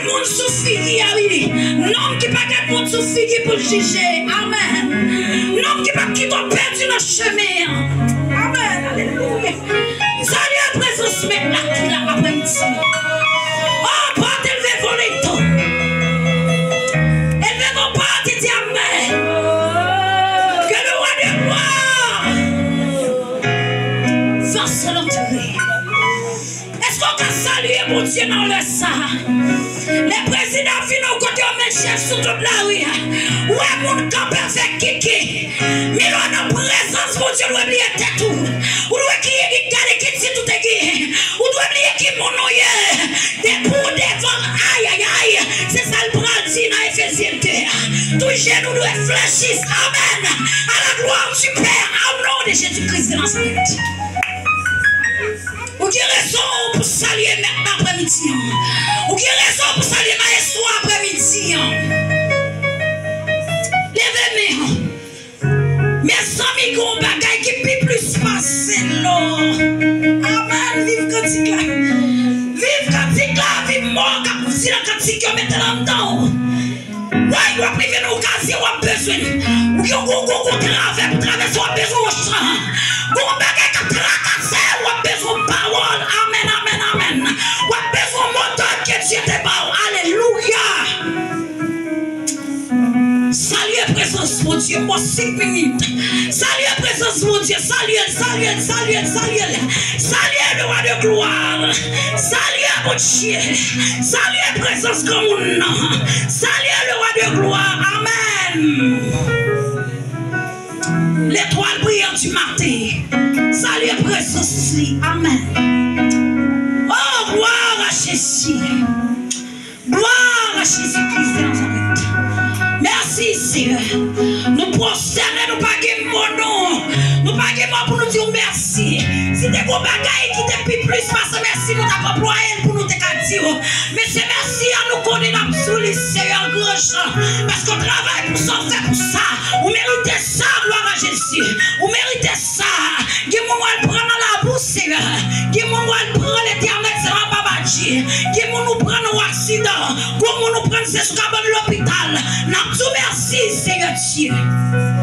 monde souffrir, oui. Non, qui pas de monde souffrir pour juger. Amen. Non, qui pas qui t'ont perdu dans le chemin. Amen. Alléluia. Salut à présence maintenant qui l'a après-midi. Oh, pas élevé voler tout. Élevez vos portes et dites amen. Que le roi de gloire fasse l'entrée. Est-ce qu'on peut saluer mon Dieu dans le sang? Les présidents finaux côté au chef sur toute la rue. Ouais, mon camp perfect kiki. Mais là, dans la présence, mon Dieu, nous oublier tout. Ou doit qui est garder qui dit tout est qui. Ou doit oublier qui mon nom est. Des pour devant, aïe, aïe, aïe. C'est ça le bras dit dans Ephésiens 2. Tout genou doit fléchir. Amen. À la gloire du Père. Au nom de Jésus-Christ de Nazareth. Ou qui raison pour saluer maintenant après-midi. Ou qui raison pour saluer maestro après-midi. Levez-moi. Mes amis qui ont bagaille qui peut plus passer l'eau. Amen. Vive cantique là. Vive cantique là. Vive mort. Si la cantique qui mette là-dedans. Ouais, il doit priver une occasion. On a besoin. Ou qui ont grave pour traverser. On a besoin au champ. On bagaille qui tracasse. On a besoin de parole. Amen, amen, amen. On a besoin de moteur que Dieu te parle. Alléluia. Salut présence mon Dieu, moi 5 minutes. Salut présence mon Dieu, salut le roi de gloire. Salut mon Dieu. Salut présence comme mon nom. Salut le roi de gloire. Amen. L'étoile brillante du matin. Salut présence. Amen. Oh, gloire à Jésus. Gloire à Jésus-Christ de Nazareth. Merci Seigneur. Nous prosternons, nous pas mon nom. Nous pas pour nous dire merci. Si des gros bagailles qui te pis plus, parce que merci nous t'avons employé pour nous te dire. Mais c'est merci à nous connaître sous les Seigneur grand champ. Parce qu'on travaille pour ça, on fait pour ça. Vous méritez ça, gloire à Jésus. Vous méritez ça. Qui mon va prendre la bouche, Seigneur. Qui mon va prendre l'éternel, c'est un babadji. Qui mon nous prend un accident. Comment nous prendre ce scabon de l'hôpital. Nous merci, Seigneur Dieu.